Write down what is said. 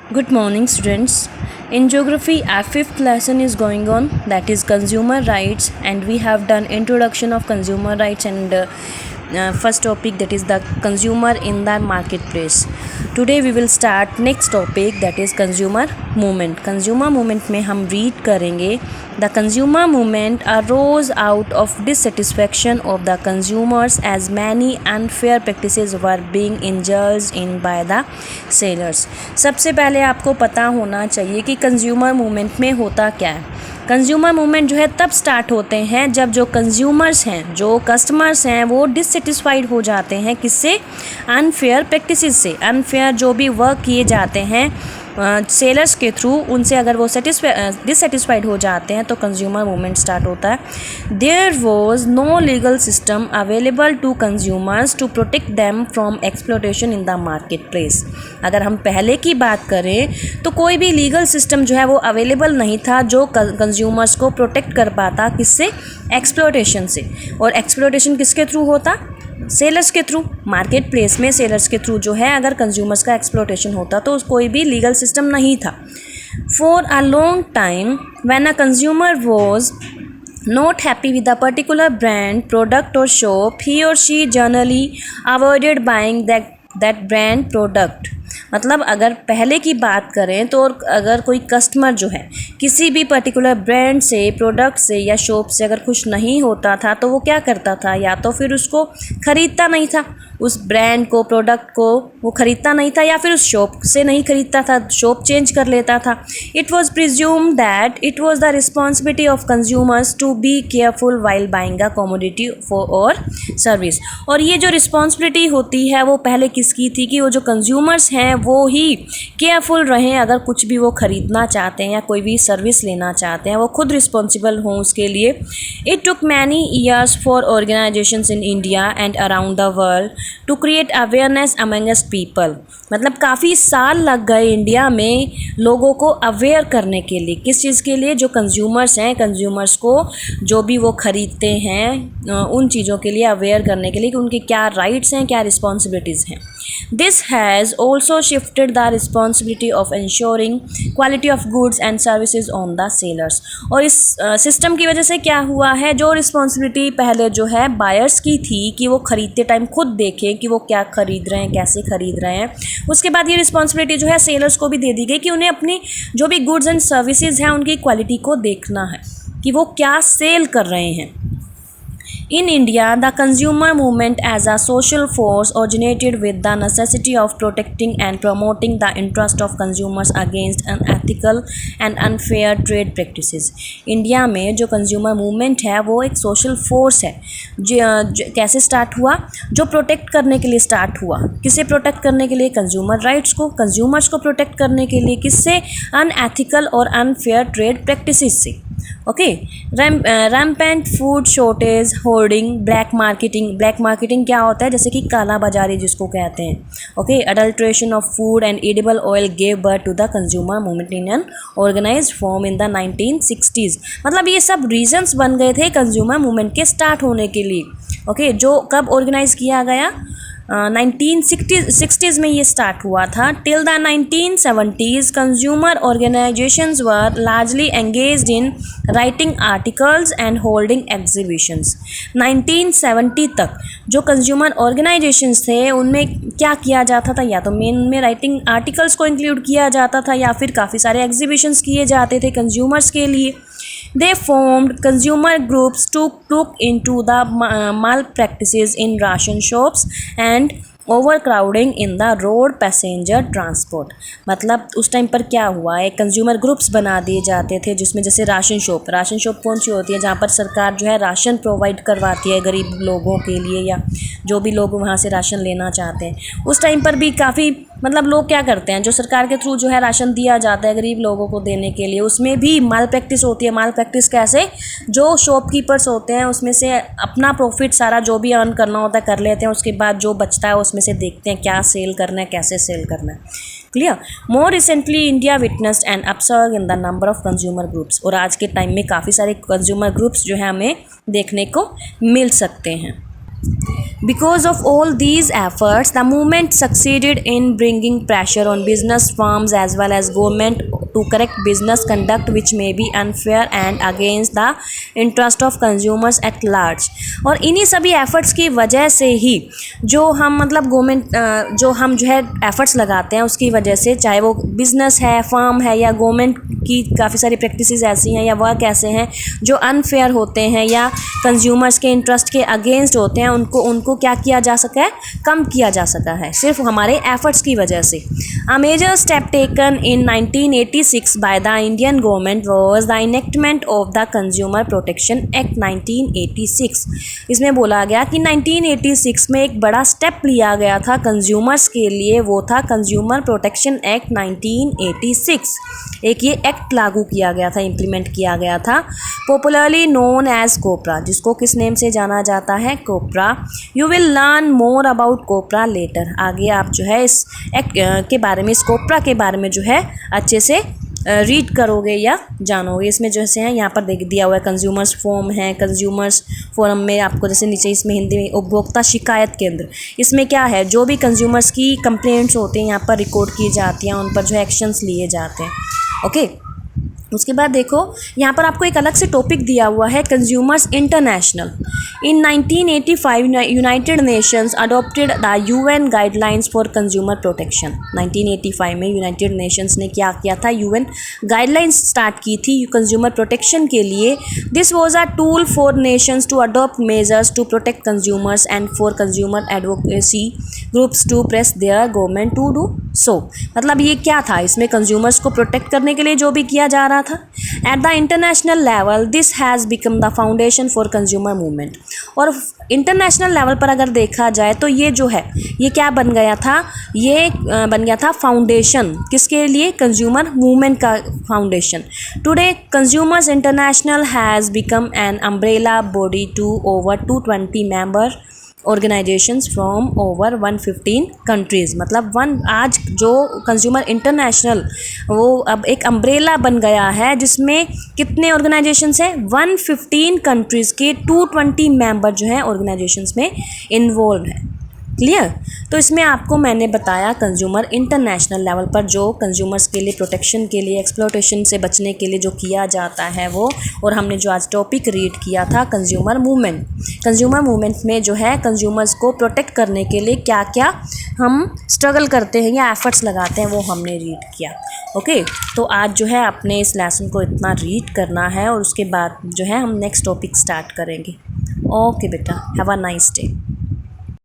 Good morning, students. In geography, our fifth lesson is going on, that is consumer rights, and we have done introduction of consumer rights and first topic, that is the consumer in the marketplace. Today we will start next topic, that is consumer movement. Consumer movement में हम read करेंगे the consumer movement arose out of dissatisfaction of the consumers as many unfair practices were being indulged in by the sellers. सबसे पहले आपको पता होना चाहिए कि कंज्यूमर मूवमेंट में होता क्या है. कंज्यूमर मूवमेंट जो है तब स्टार्ट होते हैं जब जो कंज्यूमर्स हैं, जो कस्टमर्स हैं, वो डिससेटिस्फाइड हो जाते हैं. किससे? अनफेयर प्रैक्टिसेस से. अनफेयर जो भी वर्क किए जाते हैं सेलर्स के थ्रू, उनसे अगर वो डिससेटिस्फाइड हो जाते हैं तो कंज्यूमर मूवमेंट स्टार्ट होता है. There was no legal system available to consumers to protect them from exploitation in the market place. अगर हम पहले की बात करें तो कोई भी लीगल सिस्टम जो है वो अवेलेबल नहीं था जो कंज्यूमर्स को प्रोटेक्ट कर पाता. किससे? एक्सप्लॉयटेशन से. और एक्सप्लॉयटेशन किसके थ्रू होता? सेलर्स के थ्रू. मार्केट प्लेस में सेलर्स के थ्रू जो है अगर कंज्यूमर्स का एक्सप्लॉयटेशन होता तो कोई भी लीगल सिस्टम नहीं था. For a long time when a consumer was not happy with a particular brand, product or shop, he or she generally avoided buying that brand product. मतलब अगर पहले की बात करें तो अगर कोई कस्टमर जो है किसी भी पर्टिकुलर ब्रांड से, प्रोडक्ट से या शॉप से अगर खुश नहीं होता था तो वो क्या करता था? या तो फिर उसको ख़रीदता नहीं था, उस ब्रांड को, प्रोडक्ट को वो ख़रीदता नहीं था, या फिर उस शॉप से नहीं ख़रीदता था, शॉप चेंज कर लेता था. It was presume that it was the responsibility of consumers to be careful while buying a commodity for और सर्विस. और ये जो रिस्पॉन्सिबिलिटी होती है वो पहले किसकी थी कि वो जो कंज्यूमर्स हैं वो ही केयरफुल रहें. अगर कुछ भी वो ख़रीदना चाहते हैं या कोई भी सर्विस लेना चाहते हैं वो खुद रिस्पॉन्सिबल हों उसके लिए. It took many years for organisations in India and around the world to create awareness amongst people. मतलब काफ़ी साल लग गए इंडिया में लोगों को अवेयर करने के लिए. किस चीज़ के लिए? जो कंज्यूमर्स हैं, कंज्यूमर्स को जो भी वो ख़रीदते हैं उन चीज़ों के लिए अवेयर करने के लिए कि उनके क्या राइट्स हैं, क्या रिस्पॉन्सिबिलिटीज़ हैं. This has also shifted the responsibility of ensuring quality of goods and services on the sellers. और इस सिस्टम की वजह से क्या हुआ है, जो रिस्पॉन्सिबिलिटी पहले जो है बायर्स की थी कि वो ख़रीदते टाइम खुद देखें कि वो क्या ख़रीद रहे हैं, कैसे ख़रीद रहे हैं, उसके बाद ये रिस्पॉन्सिबिलिटी जो है सेलर्स को भी दे दी गई कि उन्हें अपनी जो भी गुड्स एंड सर्विसेज हैं उनकी क्वालिटी को देखना है कि वो क्या सेल कर रहे हैं. In India, the consumer movement as a social force originated with the necessity of protecting and promoting the interest of consumers against unethical and unfair trade practices. India में जो कंज्यूमर मूवमेंट है वो एक social force है. कैसे start हुआ? जो protect करने के लिए स्टार्ट हुआ. किसे प्रोटेक्ट करने के लिए? कंज्यूमर राइट्स को. कंज्यूमर्स को प्रोटेक्ट करने के लिए किससे? अनएथिकल और अनफेयर ट्रेड प्रैक्टिसेस से. Okay. Rampant food shortage, hoarding, black marketing. Black marketing क्या होता है? जैसे कि काला बाजारी जिसको कहते हैं. Okay. Adulteration of food and edible oil gave birth to the consumer movement in an organised form in the 1960s. मतलब ये सब रीजन्स बन गए थे कंज्यूमर मूवमेंट के स्टार्ट होने के लिए. ओके. जो कब ऑर्गेनाइज किया गया? 1960s में ये स्टार्ट हुआ था. Till the 1970s consumer organisations were largely engaged in writing articles and holding exhibitions. 1970 तक जो कंज्यूमर ऑर्गेनाइजेशंस थे उनमें क्या किया जाता था? या तो मेन में राइटिंग आर्टिकल्स को इंक्लूड किया जाता था या फिर काफ़ी सारे एग्जीबिशंस किए जाते थे कंज्यूमर्स के लिए. They formed consumer groups to look into the malpractices in ration shops and overcrowding in the road passenger transport. मतलब उस टाइम पर क्या हुआ है, कंज्यूमर ग्रुप्स बना दिए जाते थे जिसमें जैसे राशन शॉप कौन सी होती है? जहाँ पर सरकार जो है राशन प्रोवाइड करवाती है गरीब लोगों के लिए या जो भी लोग वहाँ से राशन लेना चाहते हैं. उस टाइम पर भी काफ़ी मतलब लोग क्या करते हैं, जो सरकार के थ्रू जो है राशन दिया जाता है गरीब लोगों को देने के लिए, उसमें भी माल प्रैक्टिस होती है. माल प्रैक्टिस कैसे? जो शॉपकीपर्स होते हैं उसमें से अपना प्रॉफिट सारा जो भी अर्न करना होता है कर लेते हैं. उसके बाद जो बचता है उसमें से देखते हैं क्या सेल करना है, कैसे सेल करना है. Clear? More recently India witnessed an upsurge in the number of consumer groups. और आज के टाइम में काफ़ी सारे कंज्यूमर ग्रुप्स जो है हमें देखने को मिल सकते हैं. Because of all these efforts, the movement succeeded in bringing pressure on business firms as well as government to correct business conduct which may be unfair and against the interest of consumers at large। और इन्हीं सभी efforts की वजह से ही जो हम मतलब government जो हम जो है efforts लगाते हैं उसकी वजह से, चाहे वो बिज़नेस है, फर्म है या गवर्नमेंट की काफ़ी सारी प्रैक्टिसेस ऐसी हैं या वर्क ऐसे हैं जो अनफेयर होते हैं या कंज्यूमर्स के इंटरेस्ट के अगेंस्ट होते हैं, उनको क्या किया जा सका है, कम किया जा सका है सिर्फ हमारे एफर्ट्स की वजह से। A major step taken in 1986 by the Indian government was the enactment of the consumer protection act 1986। इसमें बोला गया कि 1986 में एक बड़ा स्टेप लिया गया था कंज्यूमर्स के लिए, वो था कंज्यूमर प्रोटेक्शन एक्ट 1986। एक ये एक्ट लागू किया गया था, इम्प्लीमेंट किया गया था, पॉपुलरली नोन एज कोपरा, जिसको किस नेम से जाना जाता है, copra. You will learn more about copra later. आगे आप जो है इस एक्ट के बारे में, इस कोपरा के बारे में जो है अच्छे से रीड करोगे या जानोगे। इसमें जैसे है यहाँ पर दिया हुआ है कंज्यूमर्स फोरम है, कंज्यूमर्स फोरम में आपको जैसे नीचे इसमें हिंदी में उपभोक्ता शिकायत केंद्र, इसमें क्या है, जो भी कंज्यूमर्स की कंप्लेंट्स होते हैं यहाँ पर रिकॉर्ड की जाती हैं, उन पर जो है एक्शंस लिए जाते हैं। ओके, उसके बाद देखो यहाँ पर आपको एक अलग से टॉपिक दिया हुआ है, consumers international. In 1985 United Nations adopted the UN guidelines for consumer protection. 1985 में यूनाइटेड नेशंस ने क्या किया था, यूएन गाइडलाइंस स्टार्ट की थी कंज्यूमर प्रोटेक्शन के लिए। This was a tool for nations to adopt measures to protect consumers and for consumer advocacy groups to press their government to do so. मतलब ये क्या था, इसमें कंज्यूमर्स को प्रोटेक्ट करने के लिए जो भी किया जा रहा था। At the international level this has become the foundation for consumer movement. और इंटरनेशनल लेवल पर अगर देखा जाए तो ये जो है ये क्या बन गया था, ये बन गया था फाउंडेशन, किसके लिए, कंज्यूमर मूवमेंट का foundation. Today consumers international has become an umbrella body to over 220 member organisations from over 115 countries. मतलब आज जो कंज्यूमर इंटरनेशनल वो अब एक अम्ब्रेला बन गया है जिसमें कितने ऑर्गेनाइजेशंस हैं, 115 कंट्रीज़ के 220 मेंबर जो हैं ऑर्गेनाइजेशंस में इन्वॉल्व हैं। क्लियर। तो इसमें आपको मैंने बताया कंज्यूमर इंटरनेशनल लेवल पर जो कंज्यूमर्स के लिए प्रोटेक्शन के लिए, एक्सप्लॉयटेशन से बचने के लिए जो किया जाता है वो, और हमने जो आज टॉपिक रीड किया था कंज्यूमर मूवमेंट। कंज्यूमर मूवमेंट में जो है कंज्यूमर्स को प्रोटेक्ट करने के लिए क्या क्या हम स्ट्रगल करते हैं या एफर्ट्स लगाते हैं वो हमने रीड किया। ओके, तो आज जो है अपने इस लेसन को इतना रीड करना है और उसके बाद जो है हम नेक्स्ट टॉपिक स्टार्ट करेंगे। ओके बेटा, हैव अ नाइस डे।